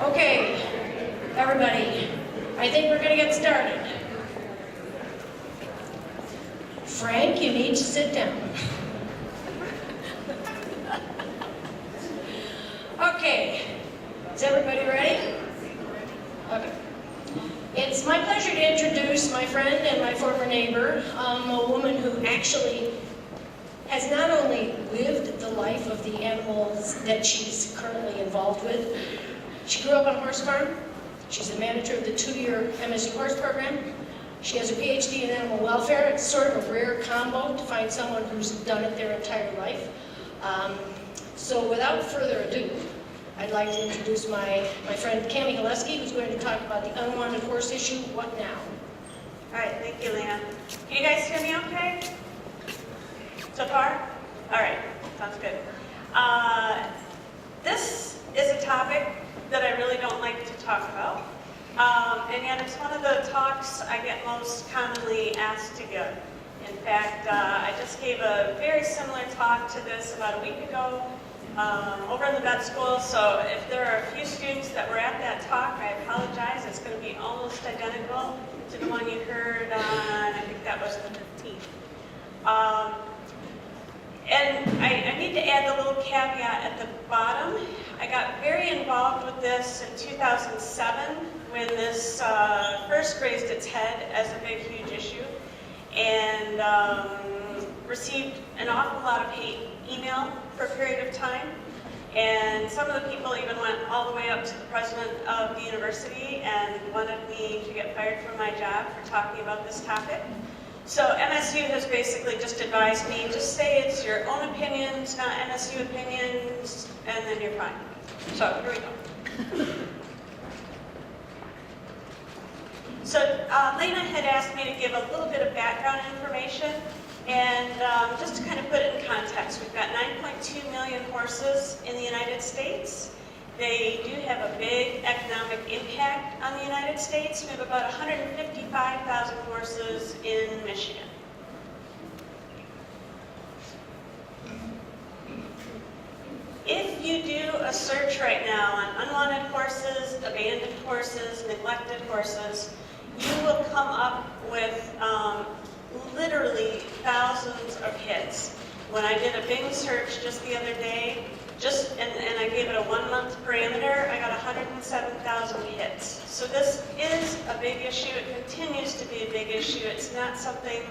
Okay, everybody, I think we're going to get started. Frank, you need to sit down. Okay, is everybody ready? Okay. It's my pleasure to introduce my friend and my former neighbor, a woman who actually has not only lived the life of the animals that she's currently involved with. She grew up on a horse farm. She's the manager of the 2-year MSU horse program. She has a PhD in animal welfare. It's sort of a rare combo to find someone who's done it their entire life. So without further ado, I'd like to introduce my friend Camie Heleski, who's going to talk about the unwanted horse issue. What now? All right, thank you, Leanne. Can you guys hear me okay? So far? All right, sounds good. This is a topic that I really don't like to talk about. And yet it's one of the talks I get most commonly asked to give. In fact, I just gave a very similar talk to this about a week ago over in the vet school. So if there are a few students that were at that talk, I apologize. It's going to be almost identical to the one you heard on, I think that was the 15th. And I need to add the little caveat at the bottom. I got very involved with this in 2007 when this first raised its head as a big, huge issue, and received an awful lot of hate email for a period of time. And some of the people even went all the way up to the president of the university and wanted me to get fired from my job for talking about this topic. So MSU has basically just advised me, just say it's your own opinions, not MSU opinions, and then you're fine. So here we go. So Lena had asked me to give a little bit of background information, and just to kind of put it in context, we've got 9.2 million horses in the United States. They do have a big economic impact on the United States. We have about 155,000 horses in Michigan. If you do a search right now on unwanted horses, abandoned horses, neglected horses, you will come up with literally thousands of hits. When I did a Bing search just the other day, and I gave it a 1-month parameter, I got 107,000 hits. So this is a big issue. It continues to be a big issue. It's not something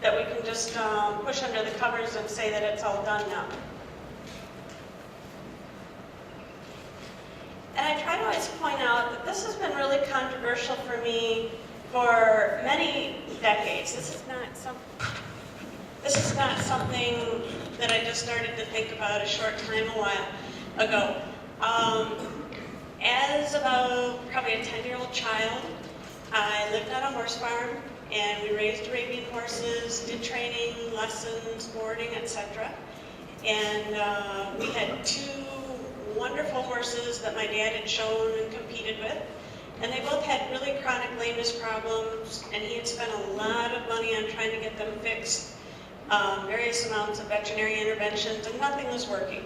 that we can just push under the covers and say that it's all done now. And I try to always point out that this has been really controversial for me for many decades. This is not something that I just started to think about a short time a while ago. As about probably a 10-year-old child, I lived on a horse farm, and we raised Arabian horses, did training, lessons, boarding, etc. And we had 2 wonderful horses that my dad had shown and competed with. And they both had really chronic lameness problems, and he had spent a lot of money on trying to get them fixed, various amounts of veterinary interventions, and nothing was working.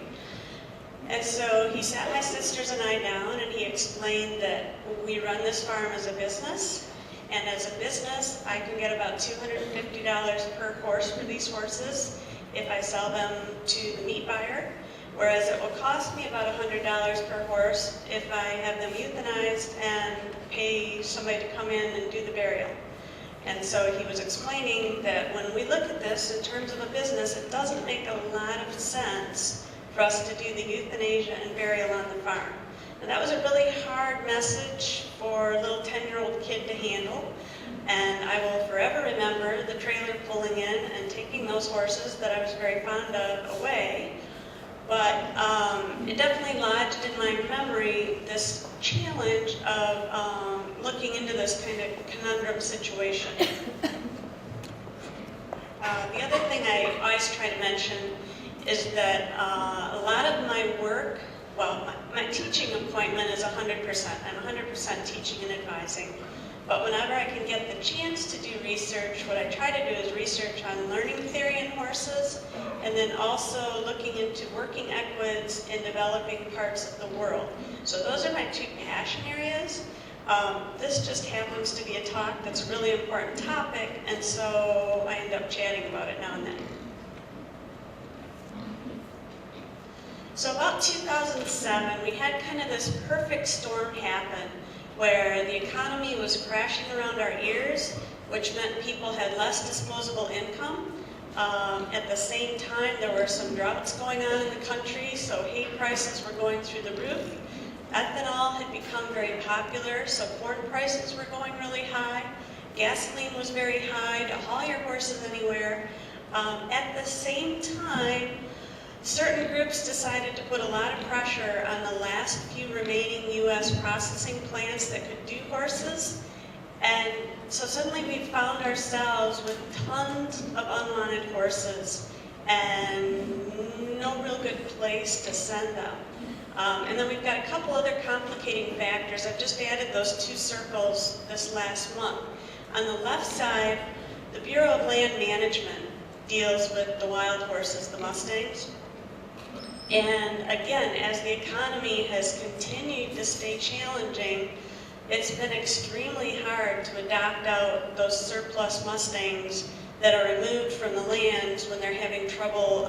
And so he sat my sisters and I down, and he explained that we run this farm as a business, and as a business, I can get about $250 per horse for these horses if I sell them to the meat buyer. Whereas it will cost me about $100 per horse if I have them euthanized and pay somebody to come in and do the burial. And so he was explaining that when we look at this in terms of a business, it doesn't make a lot of sense for us to do the euthanasia and burial on the farm. And that was a really hard message for a little 10-year-old kid to handle. And I will forever remember the trailer pulling in and taking those horses that I was very fond of away. But it definitely lodged in my memory this challenge of looking into this kind of conundrum situation. The other thing I always try to mention is that a lot of my work, well, my teaching appointment is 100%. I'm 100% teaching and advising. But whenever I can get the chance to do research, what I try to do is research on learning theory in horses, and then also looking into working equids in developing parts of the world. So those are my two passion areas. This just happens to be a talk that's a really important topic, and so I end up chatting about it now and then. So about 2007, we had kind of this perfect storm happen where the economy was crashing around our ears, which meant people had less disposable income. At the same time, there were some droughts going on in the country, so hay prices were going through the roof. Ethanol had become very popular, so corn prices were going really high. Gasoline was very high to haul your horses anywhere. At the same time, certain groups decided to put a lot of pressure on the last few remaining U.S. processing plants that could do horses. And so suddenly we found ourselves with tons of unwanted horses and no real good place to send them. And then we've got a couple other complicating factors. I've just added those two circles this last month. On the left side, the Bureau of Land Management deals with the wild horses, the Mustangs. And again, as the economy has continued to stay challenging, it's been extremely hard to adopt out those surplus Mustangs that are removed from the lands when they're having trouble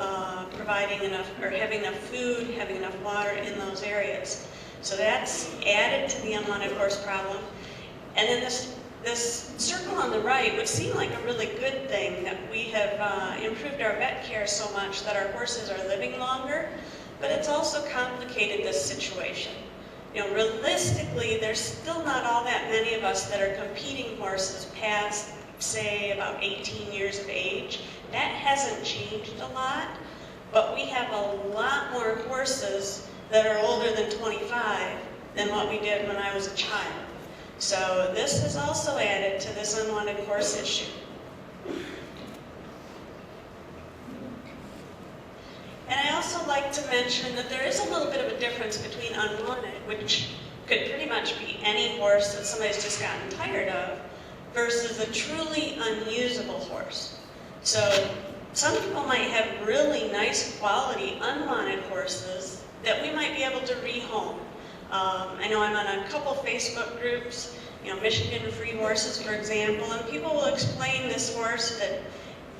providing enough, or having enough food, having enough water in those areas. So that's added to the unwanted horse problem. And then this circle on the right would seem like a really good thing, that we have improved our vet care so much that our horses are living longer, but it's also complicated this situation. You know, realistically, there's still not all that many of us that are competing horses past, say, about 18 years of age. That hasn't changed a lot, but we have a lot more horses that are older than 25 than what we did when I was a child. So this has also added to this unwanted horse issue. And I also like to mention that there is a little bit of a difference between unwanted, which could pretty much be any horse that somebody's just gotten tired of, versus a truly unusable horse. So some people might have really nice quality unwanted horses that we might be able to rehome. I know I'm on a couple Facebook groups, you know, Michigan Free Horses, for example, and people will explain this horse that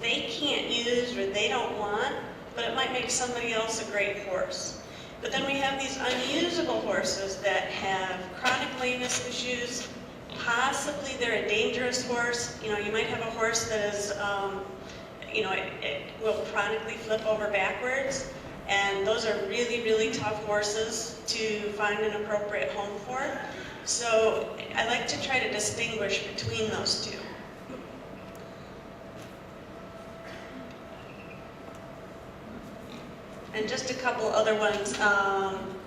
they can't use or they don't want, but it might make somebody else a great horse. But then we have these unusable horses that have chronic lameness issues. Possibly they're a dangerous horse. You know, you might have a horse that is, you know, it will chronically flip over backwards. And those are really, really tough horses to find an appropriate home for. So I like to try to distinguish between those two. And just a couple other ones.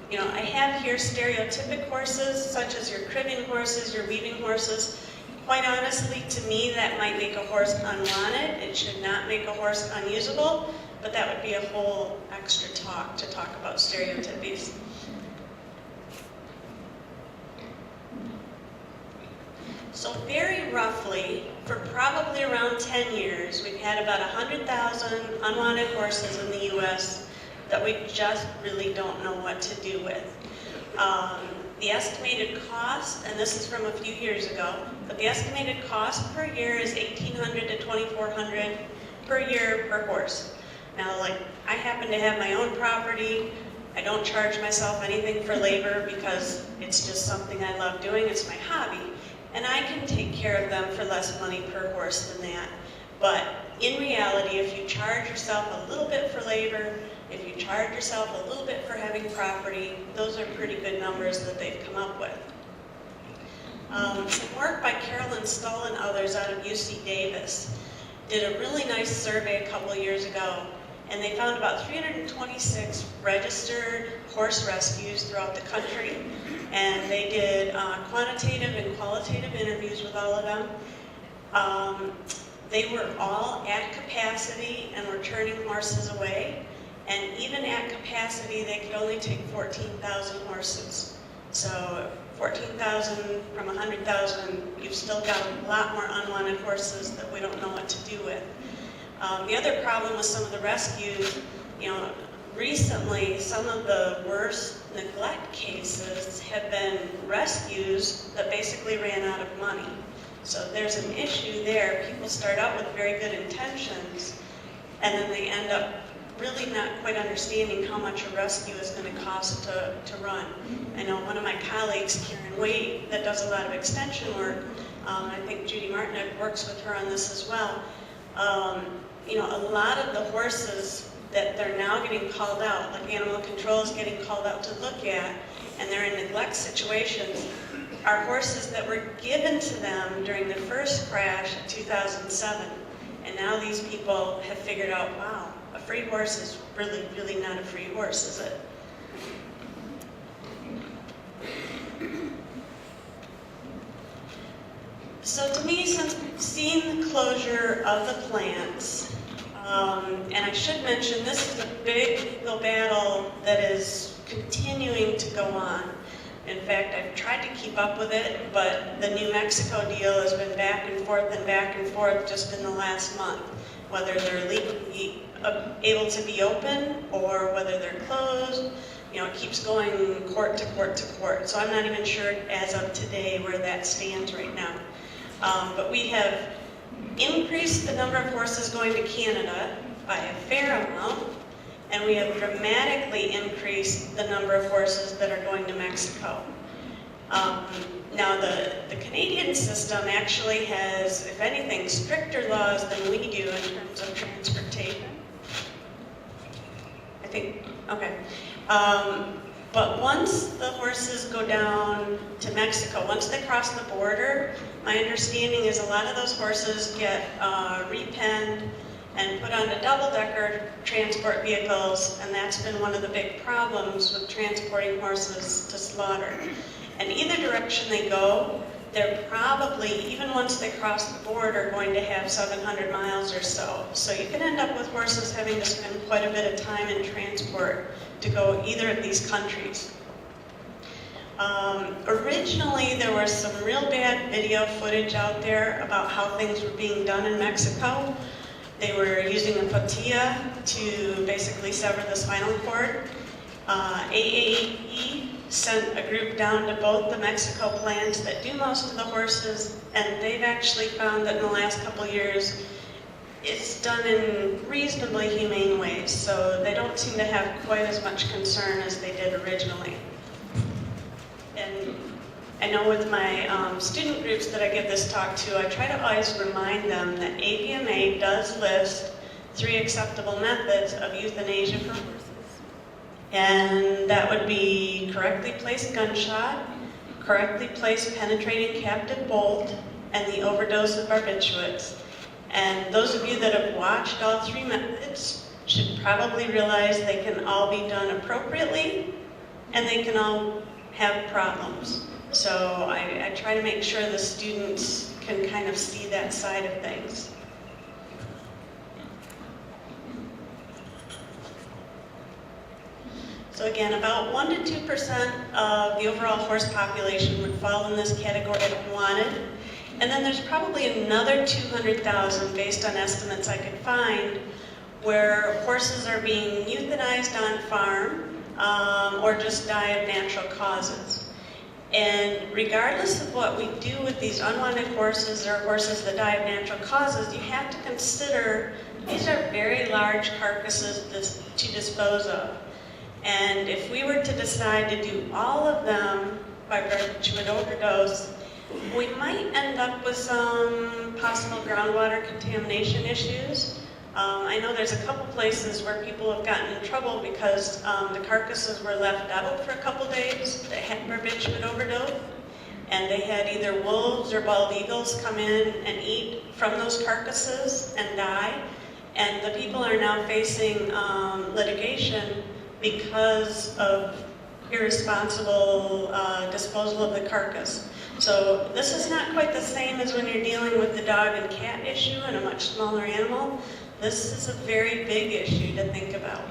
You know, I have here stereotypic horses, such as your cribbing horses, your weaving horses. Quite honestly, to me, that might make a horse unwanted. It should not make a horse unusable, but that would be a whole extra talk to talk about stereotypies. So very roughly, for probably around 10 years, we've had about 100,000 unwanted horses in the U.S. that we just really don't know what to do with. The estimated cost, and this is from a few years ago, but the estimated cost per year is $1,800 to $2,400 per year per horse. Now, like, I happen to have my own property. I don't charge myself anything for labor because it's just something I love doing. It's my hobby. And I can take care of them for less money per horse than that. But in reality, if you charge yourself a little bit for labor, if you charge yourself a little bit for having property, those are pretty good numbers that they've come up with. Some work by Carolyn Stull and others out of UC Davis did a really nice survey a couple of years ago, and they found about 326 registered horse rescues throughout the country, and they did quantitative and qualitative interviews with all of them. They were all at capacity and were turning horses away. And even at capacity, they could only take 14,000 horses. So 14,000 from 100,000, you've still got a lot more unwanted horses that we don't know what to do with. The other problem with some of the rescues, recently some of the worst neglect cases have been rescues that basically ran out of money. So there's an issue there. People start out with very good intentions, and then they end up really not quite understanding how much a rescue is going to cost to run. I know one of my colleagues, Karen Waite, that does a lot of extension work, I think Judy Martinek works with her on this as well. A lot of the horses that they're now getting called out, like animal control is getting called out to look at, and they're in neglect situations, are horses that were given to them during the first crash in 2007. And now these people have figured out, wow, a free horse is really, really not a free horse, is it? So to me, since we've seen the closure of the plants, and I should mention this is a big legal battle that is continuing to go on. In fact, I've tried to keep up with it, but the New Mexico deal has been back and forth just in the last month, whether they're legally able to be open or whether they're closed. It keeps going court to court to court. So I'm not even sure as of today where that stands right now. But we have increased the number of horses going to Canada by a fair amount, and we have dramatically increased the number of horses that are going to Mexico. Now the Canadian system actually has, if anything, stricter laws than we do in terms of transportation. I think, okay. But once the horses go down to Mexico, once they cross the border, my understanding is a lot of those horses get repenned and put onto double-decker transport vehicles, and that's been one of the big problems with transporting horses to slaughter. And either direction they go, they're probably, even once they cross the border, going to have 700 miles or so. So you can end up with horses having to spend quite a bit of time in transport to go either of these countries. Originally, there was some real bad video footage out there about how things were being done in Mexico. They were using a patilla to basically sever the spinal cord. AAEP sent a group down to both the Mexico plants that do most of the horses, and they've actually found that in the last couple of years, it's done in reasonably humane ways, so they don't seem to have quite as much concern as they did originally. And I know with my student groups that I give this talk to, I try to always remind them that MVMA does list 3 acceptable methods of euthanasia for horses. And that would be correctly placed gunshot, correctly placed penetrating captive bolt, and the overdose of barbiturates. And those of you that have watched all 3 methods should probably realize they can all be done appropriately, and they can all have problems. So I try to make sure the students can kind of see that side of things. So again, about 1% to 2% of the overall horse population would fall in this category of unwanted. And then there's probably another 200,000, based on estimates I could find, where horses are being euthanized on farm or just die of natural causes. And regardless of what we do with these unwanted horses or horses that die of natural causes, you have to consider these are very large carcasses to dispose of. And if we were to decide to do all of them by barbiturate overdose, we might end up with some possible groundwater contamination issues. I know there's a couple places where people have gotten in trouble because the carcasses were left out for a couple days. They had barbiturate overdose, and they had either wolves or bald eagles come in and eat from those carcasses and die. And the people are now facing litigation because of irresponsible disposal of the carcass. So this is not quite the same as when you're dealing with the dog and cat issue and a much smaller animal. This is a very big issue to think about.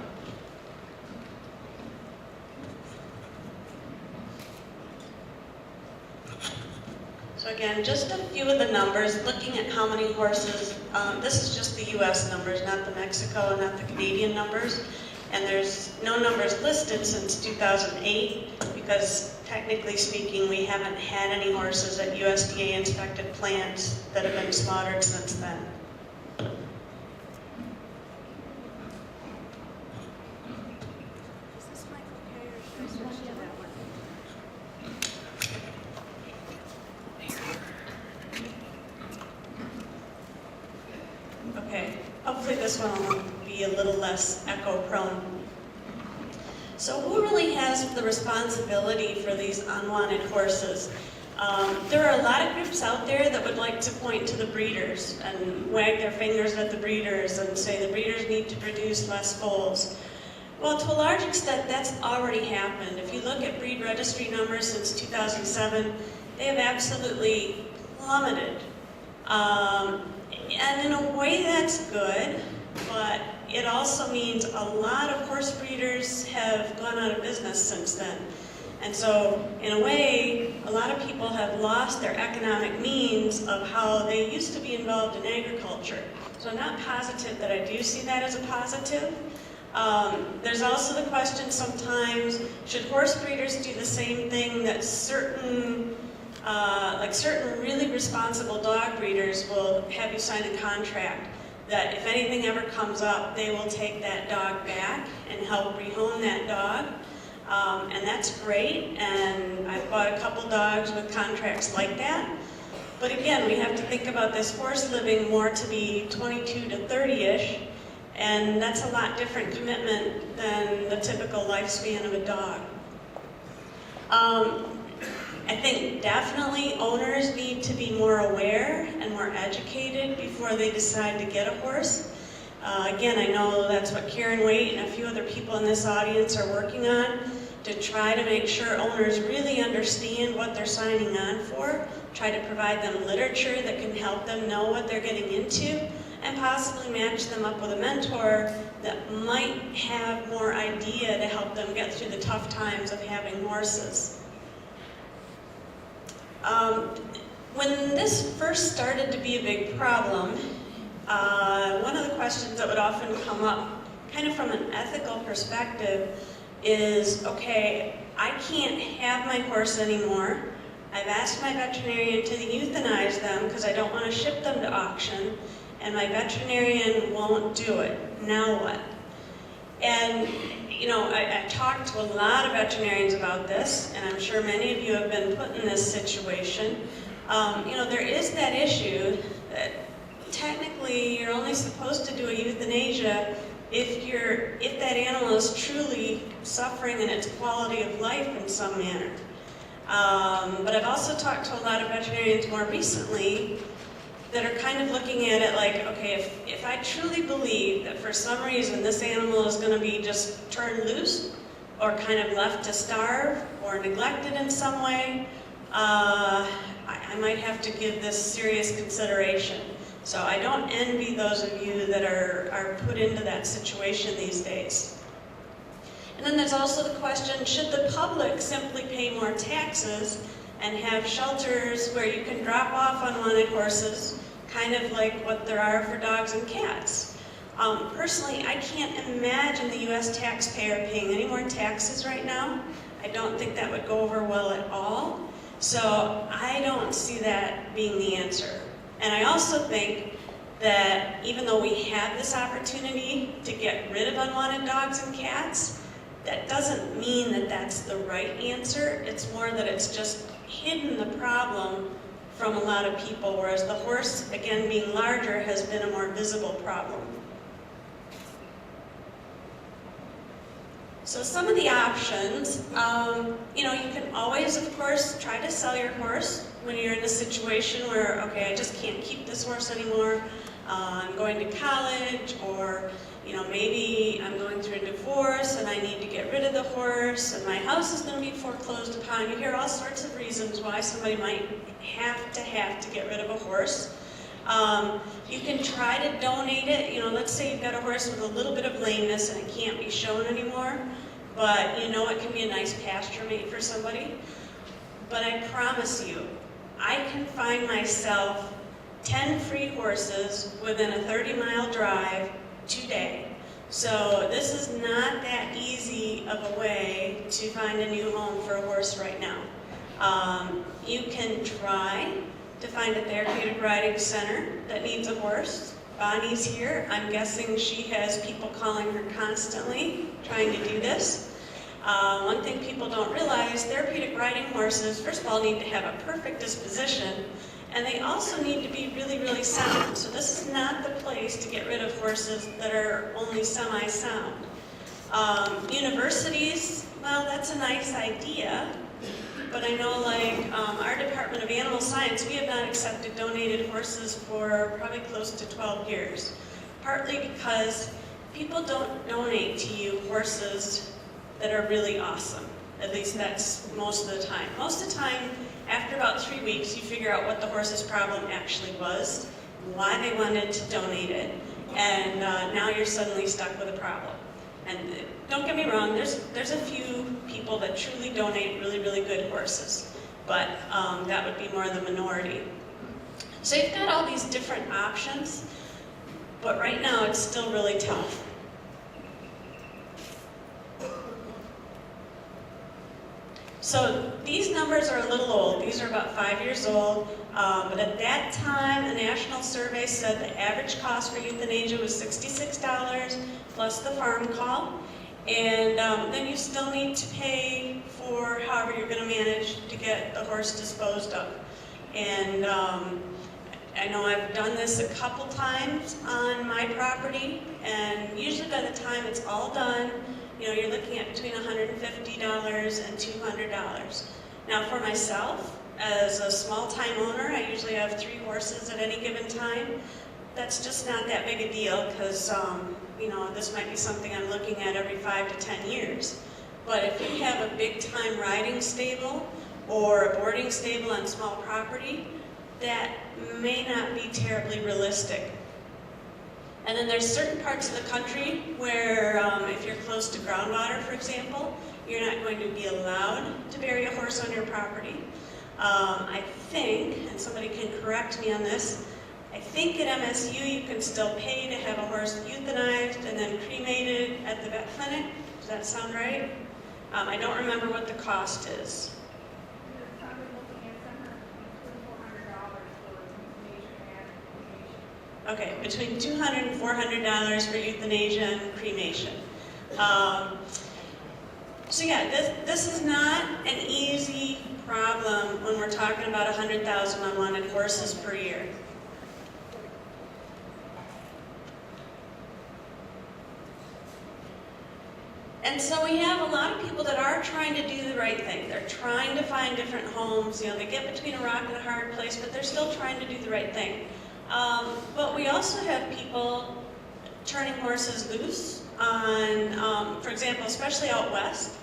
So again, just a few of the numbers, looking at how many horses, this is just the US numbers, not the Mexico and not the Canadian numbers. And there's no numbers listed since 2008 because technically speaking, we haven't had any horses at USDA inspected plants that have been slaughtered since then. Okay, hopefully this one will be a little less echo prone. So who really has the responsibility for these unwanted horses? There are a lot of groups out there that would like to point to the breeders and wag their fingers at the breeders and say the breeders need to produce less foals. Well, to a large extent, that's already happened. If you look at breed registry numbers since 2007, they have absolutely plummeted. And in a way that's good, but it also means a lot of horse breeders have gone out of business since then. And so, in a way, a lot of people have lost their economic means of how they used to be involved in agriculture. So I'm not positive that I do see that as a positive. There's also the question sometimes, should horse breeders do the same thing that certain really responsible dog breeders will have you sign a contract that if anything ever comes up, they will take that dog back and help rehome that dog. And that's great, and I've bought a couple dogs with contracts like that. But again, we have to think about this horse living more to be 22 to 30-ish, and that's a lot different commitment than the typical lifespan of a dog. I think definitely owners need to be more aware and more educated before they decide to get a horse. Again, I know that's what Karen Waite and a few other people in this audience are working on, to try to make sure owners really understand what they're signing on for, try to provide them literature that can help them know what they're getting into, and possibly match them up with a mentor that might have more idea to help them get through the tough times of having horses. When this first started to be a big problem, one of the questions that would often come up, kind of from an ethical perspective, is, okay, I can't have my horse anymore. I've asked my veterinarian to euthanize them because I don't want to ship them to auction, and my veterinarian won't do it. Now what? And, you know, I talked to a lot of veterinarians about this, and I'm sure many of you have been put in this situation. You know, there is that issue that technically you're only supposed to do a euthanasia if that animal is truly suffering in its quality of life in some manner. But I've also talked to a lot of veterinarians more recently that are kind of looking at it like, okay, if I truly believe that for some reason this animal is going to be just turned loose or kind of left to starve or neglected in some way, I might have to give this serious consideration. So I don't envy those of you that are put into that situation these days. And then there's also the question, should the public simply pay more taxes and have shelters where you can drop off unwanted horses, kind of like what there are for dogs and cats? Personally, I can't imagine the U.S. taxpayer paying any more taxes right now. I don't think that would go over well at all. So I don't see that being the answer. And I also think that even though we have this opportunity to get rid of unwanted dogs and cats, that doesn't mean that that's the right answer. It's more that it's just hidden the problem from a lot of people, whereas the horse, again, being larger, has been a more visible problem. So some of the options, you know, you can always, of course, try to sell your horse when you're in a situation where, okay, I just can't keep this horse anymore. I'm going to college, or, you know, maybe I'm going through a divorce and I need to get rid of the horse, and my house is going to be foreclosed upon. You hear all sorts of reasons why somebody might have to get rid of a horse. You can try to donate it. You know, let's say you've got a horse with a little bit of lameness and it can't be shown anymore, but you know it can be a nice pasture mate for somebody. But I promise you, I can find myself 10 free horses within a 30-mile drive today. So this is not that easy of a way to find a new home for a horse right now. You can try to find a therapeutic riding center that needs a horse. Bonnie's here. I'm guessing she has people calling her constantly trying to do this. One thing people don't realize, therapeutic riding horses, first of all, need to have a perfect disposition, and they also need to be really, really sound. So this is not the place to get rid of horses that are only semi-sound. Universities, well, that's a nice idea, but I know like our Department of Animal Science, we have not accepted donated horses for probably close to 12 years. Partly because people don't donate to you horses that are really awesome. At least that's most of the time. Most of the time, after about 3 weeks, you figure out what the horse's problem actually was, why they wanted to donate it, and now you're suddenly stuck with a problem. And don't get me wrong, there's a few people that truly donate really, really good horses, but that would be more the minority. So you've got all these different options, but right now it's still really tough. So these numbers are a little old. These are about 5 years old. But at that time, a national survey said the average cost for euthanasia was $66 plus the farm call. And then you still need to pay for however you're going to manage to get the horse disposed of. And I know I've done this a couple times on my property, and usually by the time it's all done, you know, you're looking at between $150 and $200. Now for myself, as a small-time owner, I usually have 3 horses at any given time. That's just not that big a deal because, you know, this might be something I'm looking at every 5 to 10 years. But if you have a big-time riding stable or a boarding stable on small property, that may not be terribly realistic. And then there's certain parts of the country where if you're close to groundwater, for example, you're not going to be allowed to bury a horse on your property. I think, and somebody can correct me on this, I think at MSU you can still pay to have a horse euthanized and then cremated at the vet clinic. Does that sound right? I don't remember what the cost is. Okay, between $200 and $400 for euthanasia and cremation. So yeah, this is not an easy problem when we're talking about 100,000 unwanted horses per year. And so we have a lot of people that are trying to do the right thing. They're trying to find different homes. You know, they get between a rock and a hard place, but they're still trying to do the right thing. But we also have people turning horses loose on, for example, especially out west.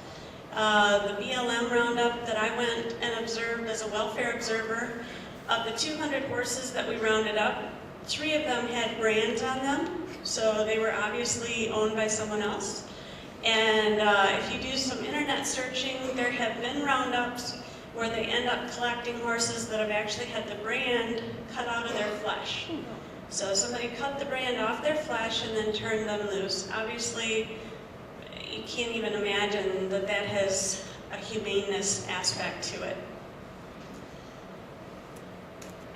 The BLM roundup that I went and observed as a welfare observer, of the 200 horses that we rounded up, 3 of them had brands on them, so they were obviously owned by someone else. And if you do some internet searching, there have been roundups where they end up collecting horses that have actually had the brand cut out of their flesh. So somebody cut the brand off their flesh and then turned them loose. Obviously, you can't even imagine that that has a humaneness aspect to it.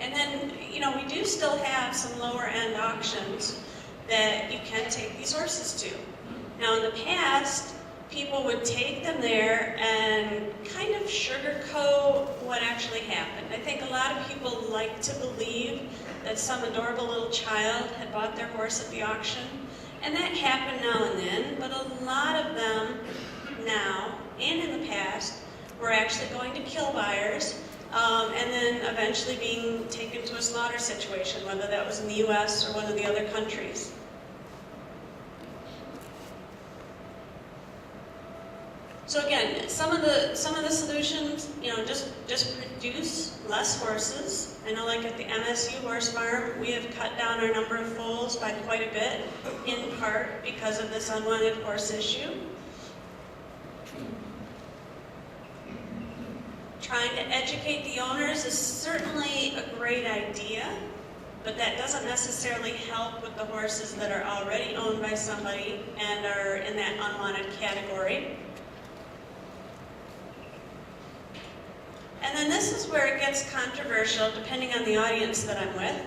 And then, you know, we do still have some lower end auctions that you can take these horses to. Now in the past, people would take them there and kind of sugarcoat what actually happened. I think a lot of people like to believe that some adorable little child had bought their horse at the auction, and that happened now and then, but a lot of them now and in the past were actually going to kill buyers and then eventually being taken to a slaughter situation, whether that was in the US or one of the other countries. So again, some of the solutions, you know, just produce less horses. I know, like at the MSU horse farm, we have cut down our number of foals by quite a bit, in part because of this unwanted horse issue. Trying to educate the owners is certainly a great idea, but that doesn't necessarily help with the horses that are already owned by somebody and are in that unwanted category. And then this is where it gets controversial, depending on the audience that I'm with.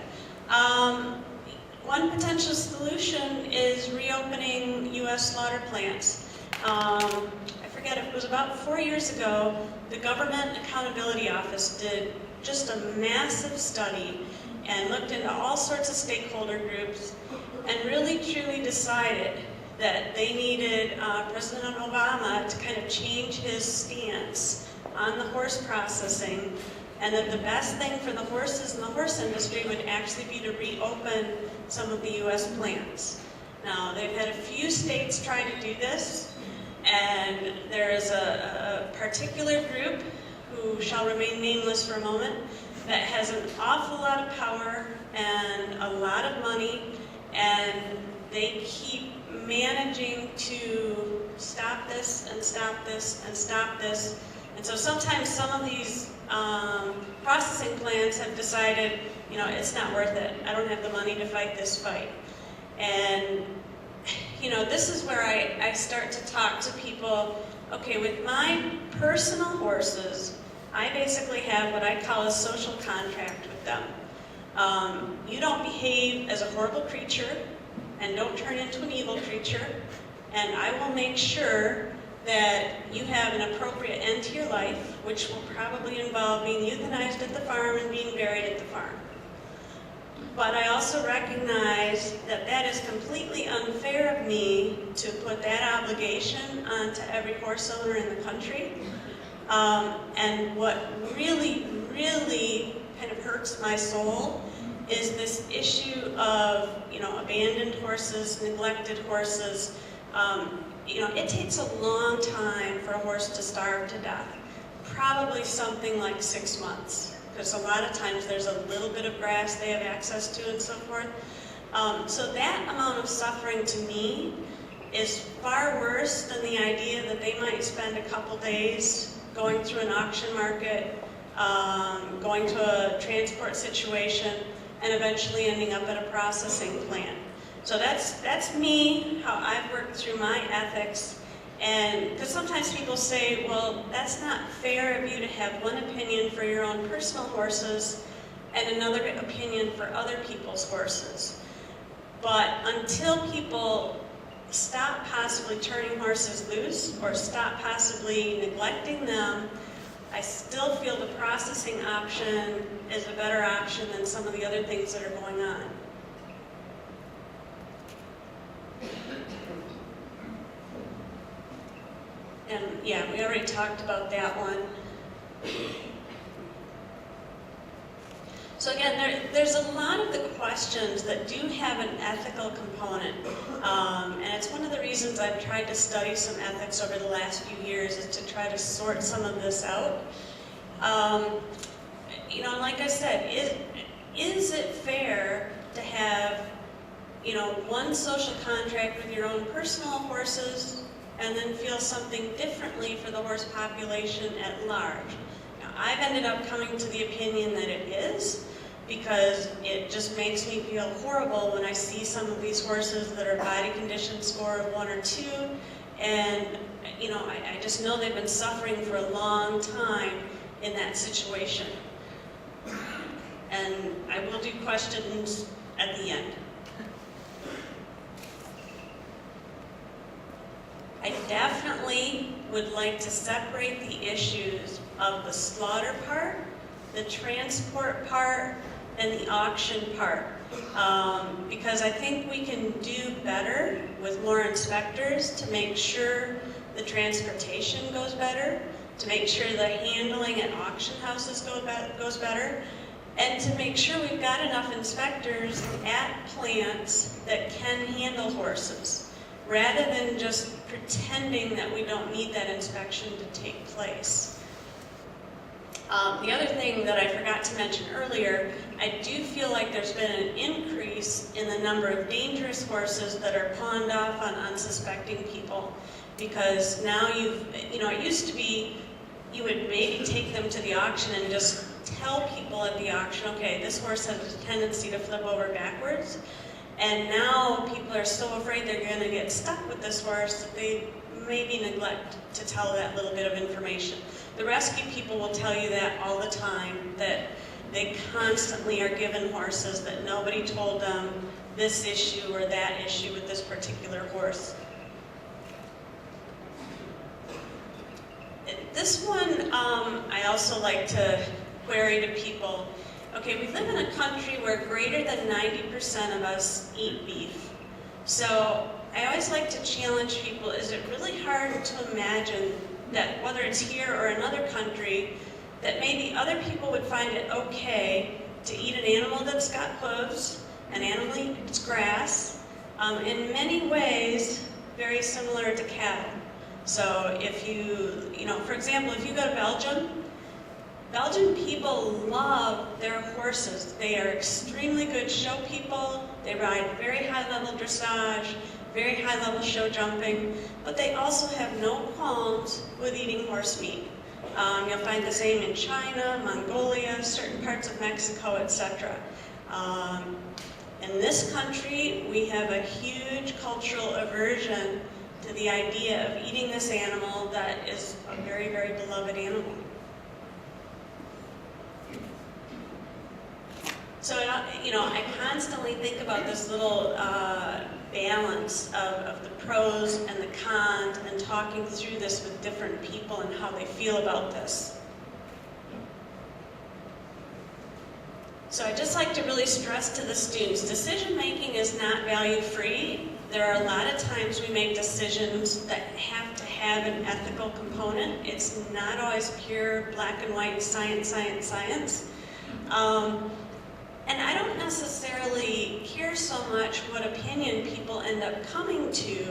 One potential solution is reopening U.S. slaughter plants. I forget, it was about 4 years ago, the Government Accountability Office did just a massive study and looked into all sorts of stakeholder groups and really truly decided that they needed President Obama to kind of change his stance on the horse processing, and that the best thing for the horses and the horse industry would actually be to reopen some of the U.S. plants. Now, they've had a few states try to do this, and there is a particular group, who shall remain nameless for a moment, that has an awful lot of power and a lot of money, and they keep managing to stop this and stop this and stop this. And so sometimes some of these processing plants have decided, you know, it's not worth it. I don't have the money to fight this fight. And, you know, this is where I start to talk to people, okay, with my personal horses, I basically have what I call a social contract with them. You don't behave as a horrible creature and don't turn into an evil creature, and I will make sure that you have an appropriate end to your life, which will probably involve being euthanized at the farm and being buried at the farm. But I also recognize that that is completely unfair of me to put that obligation onto every horse owner in the country. And what really, really kind of hurts my soul is this issue of, you know, abandoned horses, neglected horses. You know, it takes a long time for a horse to starve to death. Probably something like 6 months, because a lot of times there's a little bit of grass they have access to and so forth. So that amount of suffering to me is far worse than the idea that they might spend a couple days going through an auction market, going to a transport situation, and eventually ending up at a processing plant. So that's me, how I've worked through my ethics. And because sometimes people say, well, that's not fair of you to have one opinion for your own personal horses and another opinion for other people's horses. But until people stop possibly turning horses loose or stop possibly neglecting them, I still feel the processing option is a better option than some of the other things that are going on. And yeah, we already talked about that one. So again, there's a lot of the questions that do have an ethical component. And it's one of the reasons I've tried to study some ethics over the last few years, is to try to sort some of this out. You know, like I said, is it fair to have, you know, one social contract with your own personal horses and then feel something differently for the horse population at large? Now, I've ended up coming to the opinion that it is, because it just makes me feel horrible when I see some of these horses that are body condition score of 1 or 2, and, you know, I just know they've been suffering for a long time in that situation. And I will do questions at the end. I definitely would like to separate the issues of the slaughter part, the transport part, and the auction part. Because I think we can do better with more inspectors to make sure the transportation goes better, to make sure the handling at auction houses goes better, and to make sure we've got enough inspectors at plants that can handle horses, rather than just pretending that we don't need that inspection to take place. The other thing that I forgot to mention earlier, I do feel like there's been an increase in the number of dangerous horses that are pawned off on unsuspecting people, because now it used to be you would maybe take them to the auction and just tell people at the auction, okay, this horse has a tendency to flip over backwards, and now people are so afraid they're going to get stuck with this horse that they maybe neglect to tell that little bit of information. The rescue people will tell you that all the time, that they constantly are given horses that nobody told them this issue or that issue with this particular horse. This one I also like to query to people. Okay, we live in a country where greater than 90% of us eat beef. So I always like to challenge people, is it really hard to imagine that whether it's here or another country, that maybe other people would find it okay to eat an animal that's got hooves, an animal eats grass, in many ways very similar to cattle. So if you know, for example, if you go to Belgian people love their horses. They are extremely good show people. They ride very high-level dressage, very high-level show jumping, but they also have no qualms with eating horse meat. You'll find the same in China, Mongolia, certain parts of Mexico, etc. In this country, we have a huge cultural aversion to the idea of eating this animal that is a very, very beloved animal. So, you know, I constantly think about this little balance of the pros and the cons and talking through this with different people and how they feel about this. So I just like to really stress to the students, decision making is not value free. There are a lot of times we make decisions that have to have an ethical component. It's not always pure black and white science, science, science. And I don't necessarily care so much what opinion people end up coming to,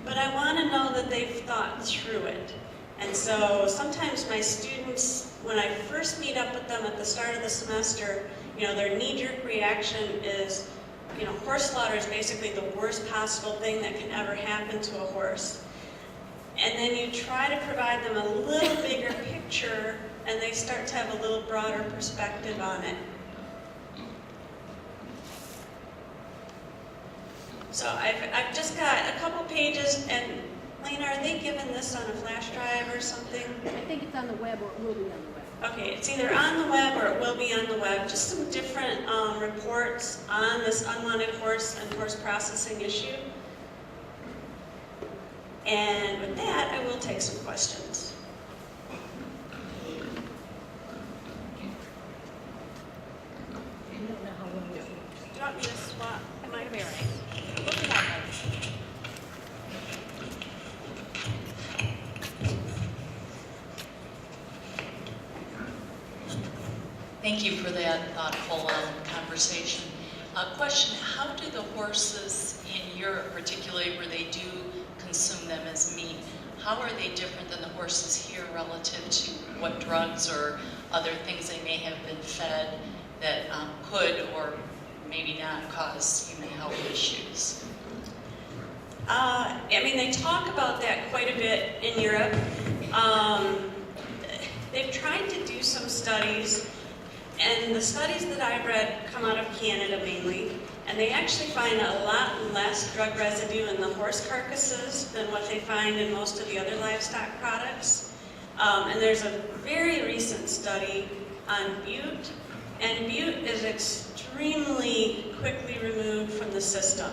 but I want to know that they've thought through it. And so sometimes my students, when I first meet up with them at the start of the semester, you know, their knee-jerk reaction is, you know, horse slaughter is basically the worst possible thing that can ever happen to a horse. And then you try to provide them a little bigger picture, and they start to have a little broader perspective on it. So I've just got a couple pages, and Lena, are they given this on a flash drive or something? I think it's on the web, or it will be on the web. Okay, it's either on the web or it will be on the web. Just some different reports on this unwanted horse and horse processing issue. And with that, I will take some questions. I don't know how well it is. Do you want me to swap my It'll be all right. Look it up. Thank you for that thoughtful conversation. Question, how do the horses in Europe, particularly where they do consume them as meat, how are they different than the horses here relative to what drugs or other things they may have been fed that could or maybe not cause human health issues? I mean, they talk about that quite a bit in Europe. They've tried to do some studies, and the studies that I've read come out of Canada mainly, and they actually find a lot less drug residue in the horse carcasses than what they find in most of the other livestock products. And there's a very recent study on bute, and bute is extremely quickly removed from the system.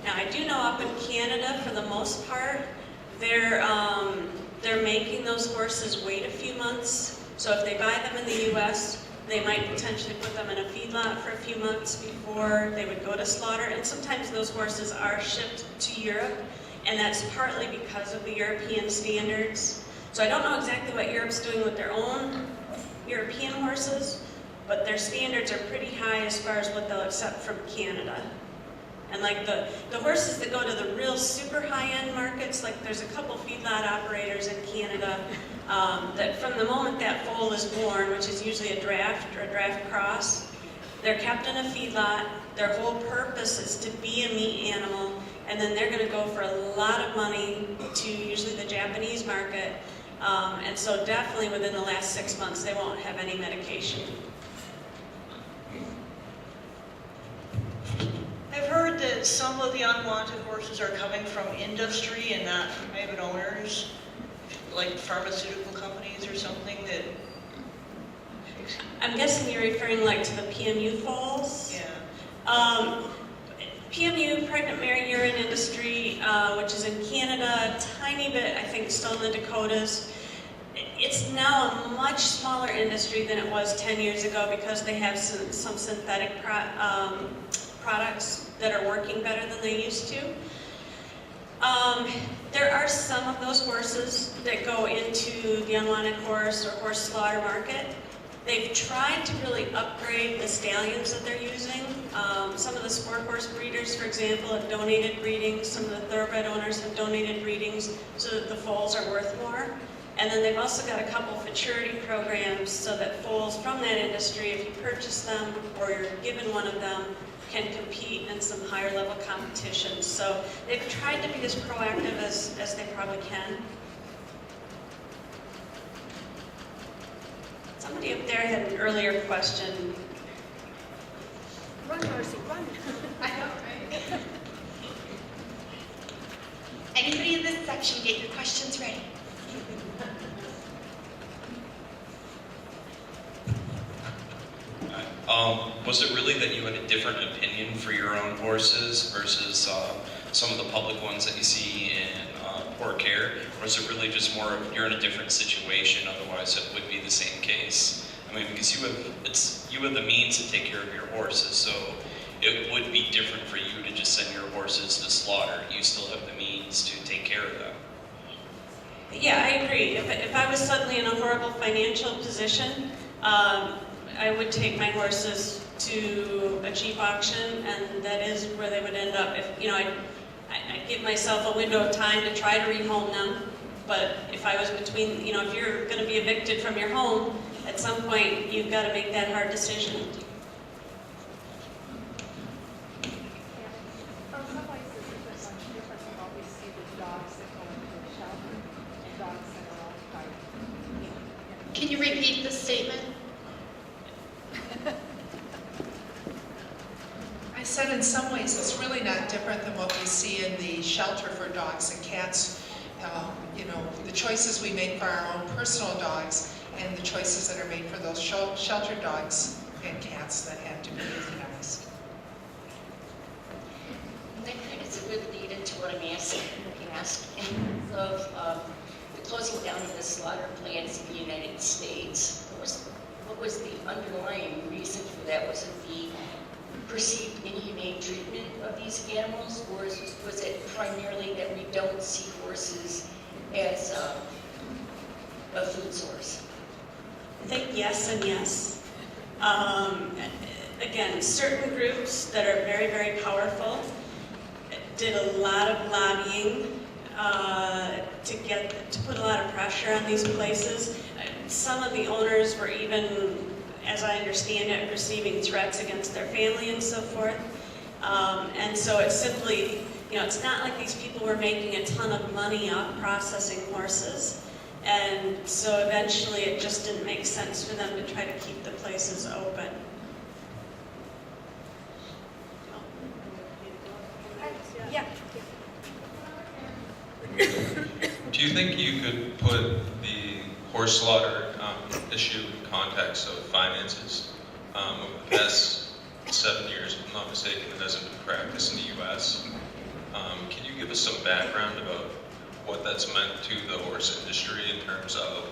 Now, I do know up in Canada, for the most part, they're making those horses wait a few months. So if they buy them in the U.S., they might potentially put them in a feedlot for a few months before they would go to slaughter. And sometimes those horses are shipped to Europe, and that's partly because of the European standards. So I don't know exactly what Europe's doing with their own European horses, but their standards are pretty high as far as what they'll accept from Canada. And like the horses that go to the real super high-end markets, like there's a couple feedlot operators in Canada that from the moment that foal is born, which is usually a draft or a draft cross, they're kept in a feedlot. Their whole purpose is to be a meat animal, and then they're going to go for a lot of money to usually the Japanese market And so definitely within the last 6 months, they won't have any medication. I've heard that some of the unwanted horses are coming from industry and not from private owners, like pharmaceutical companies or something that... I'm guessing you're referring like to the PMU foals? Yeah. PMU, pregnant mare urine industry, which is in Canada, a tiny bit, I think, still in the Dakotas. It's now a much smaller industry than it was 10 years ago because they have some synthetic products that are working better than they used to. There are some of those horses that go into the unwanted horse or horse slaughter market. They've tried to really upgrade the stallions that they're using. Some of the sport horse breeders, for example, have donated breedings. Some of the thoroughbred owners have donated breedings so that the foals are worth more. And then they've also got a couple futurity programs so that foals from that industry, if you purchase them or you're given one of them, can compete in some higher level competitions. So they've tried to be as proactive as they probably can. Somebody up there had an earlier question. Run, Marcy, run. I know, right? Anybody in this section, get your questions ready. Was it really that you had a different opinion for your own horses versus some of the public ones that you see in poor care? Or is it really just more of you're in a different situation, otherwise it would be the same case? I mean, because you have the means to take care of your horses, so it would be different for you to just send your horses to slaughter. You still have the means to take care of them. Yeah, I agree. If I was suddenly in a horrible financial position, I would take my horses to a cheap auction, and that is where they would end up. If I give myself a window of time to try to rehome them, but if I was between, if you're going to be evicted from your home, at some point you've got to make that hard decision. Some places it's much different from what we see with dogs that go into the shelter and dogs that are occupied. Can you repeat the statement? I said in some ways it's really not different than what we see in the shelter for dogs and cats. The choices we make for our own personal dogs and the choices that are made for those shelter dogs and cats that have to be euthanized. That kind of is a good lead into what I'm asking in terms of the closing down of the slaughter plants in the United States. What was the underlying reason for that? Was it the perceived inhumane treatment of these animals, or was it primarily that we don't see horses as a food source? I think yes and yes. Again, certain groups that are very, very powerful did a lot of lobbying to put a lot of pressure on these places. Some of the owners were even, as I understand it, receiving threats against their family and so forth. And so it's simply, it's not like these people were making a ton of money off processing horses. And so eventually it just didn't make sense for them to try to keep the places open. Yeah. Do you think you could put the horse slaughter issue in context of finances? Over the past 7 years, if I'm not mistaken, it hasn't been practiced in the U.S. Can you give us some background about what that's meant to the horse industry in terms of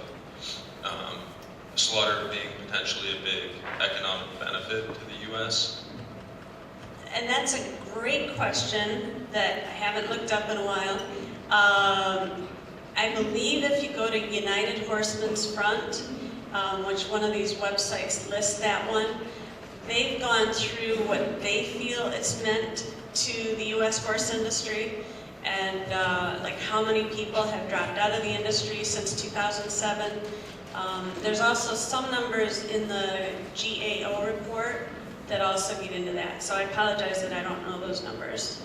slaughter being potentially a big economic benefit to the U.S.? And that's a great question that I haven't looked up in a while. I believe if you go to United Horsemen's Front, which one of these websites lists that one, they've gone through what they feel it's meant to the U.S. horse industry, and like how many people have dropped out of the industry since 2007. There's also some numbers in the GAO report that also get into that. So I apologize that I don't know those numbers.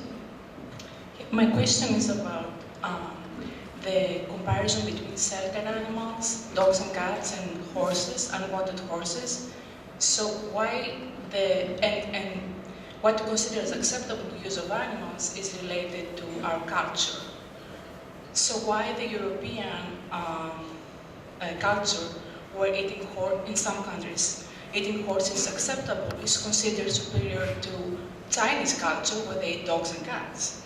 My question is about the comparison between certain animals, dogs and cats and horses, unwanted horses. So why and what to consider as acceptable use of animals is related to our culture. So why the European culture, where in some countries eating horse is acceptable, is considered superior to Chinese culture, where they eat dogs and cats?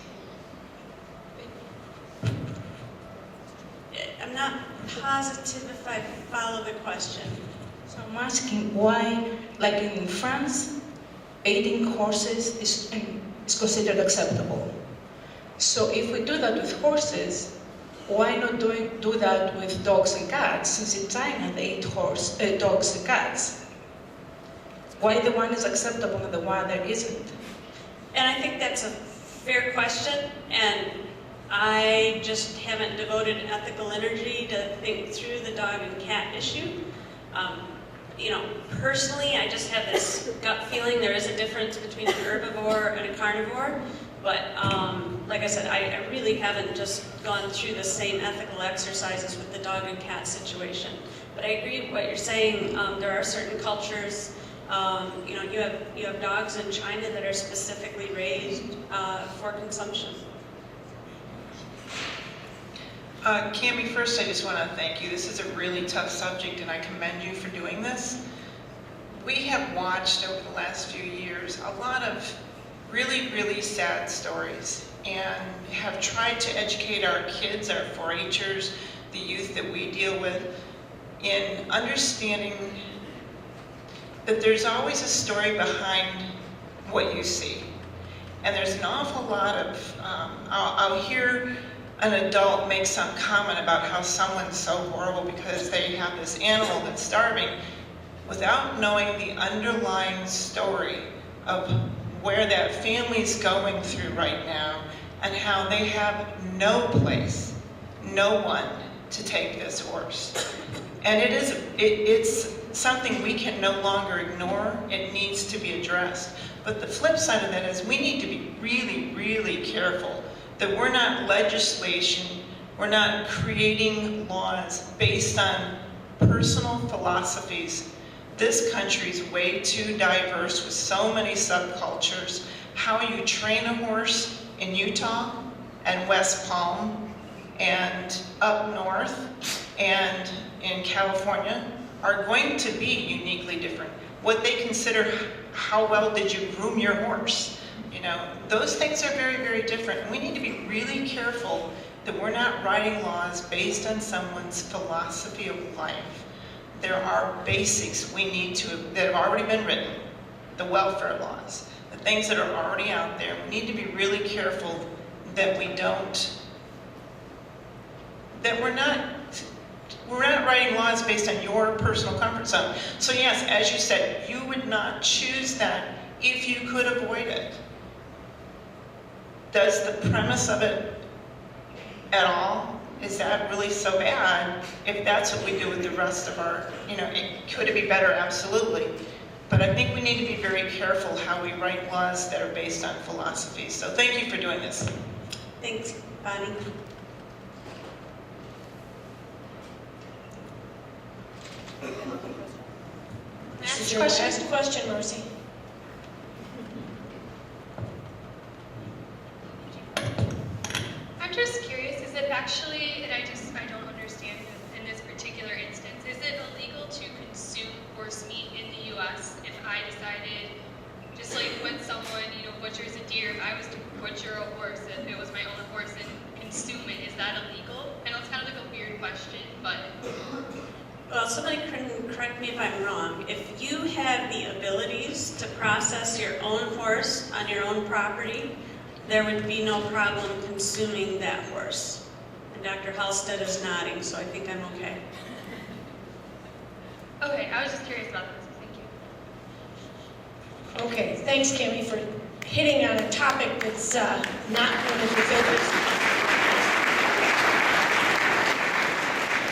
I'm not positive if I follow the question. So I'm asking why, like in France, eating horses is considered acceptable. So if we do that with horses, why not do that with dogs and cats? Since in China they eat dogs and cats. Why the one is acceptable and the one that isn't? And I think that's a fair question, and I just haven't devoted ethical energy to think through the dog and cat issue. Personally, I just have this gut feeling there is a difference between an herbivore and a carnivore, but like I said, I really haven't just gone through the same ethical exercises with the dog and cat situation. But I agree with what you're saying. There are certain cultures, you have dogs in China that are specifically raised for consumption. Camie, first I just want to thank you. This is a really tough subject and I commend you for doing this. We have watched over the last few years a lot of really, really sad stories and have tried to educate our kids, our 4-H'ers, the youth that we deal with, in understanding that there's always a story behind what you see. And there's an awful lot of, I'll hear an adult make some comment about how someone's so horrible because they have this animal that's starving, without knowing the underlying story of where that family's going through right now and how they have no place, no one to take this horse. And it's something we can no longer ignore. It needs to be addressed. But the flip side of that is we need to be really, really careful that we're not we're not creating laws based on personal philosophies. This country's way too diverse with so many subcultures. How you train a horse in Utah and West Palm and up north and in California are going to be uniquely different. What they consider, how well did you groom your horse? Those things are very, very different. And we need to be really careful that we're not writing laws based on someone's philosophy of life. There are basics that have already been written, the welfare laws, the things that are already out there. We need to be really careful that we're not writing laws based on your personal comfort zone. So yes, as you said, you would not choose that if you could avoid it. Does the premise of it at all, is that really so bad if that's what we do with the rest of our, could it be better? Absolutely. But I think we need to be very careful how we write laws that are based on philosophy. So thank you for doing this. Thanks, Bonnie. This is your last question, Mercy. I'm just curious, is it actually, and I don't understand in this particular instance, is it illegal to consume horse meat in the U.S. if I decided, just like when someone, butchers a deer, if I was to butcher a horse, if it was my own horse, and consume it, is that illegal? I know it's kind of like a weird question, but... Well, somebody can correct me if I'm wrong. If you have the abilities to process your own horse on your own property, there would be no problem consuming that horse. And Dr. Halstead is nodding, so I think I'm okay. Okay, I was just curious about this. Thank you. Okay, thanks, Camie, for hitting on a topic that's not one of your favorites.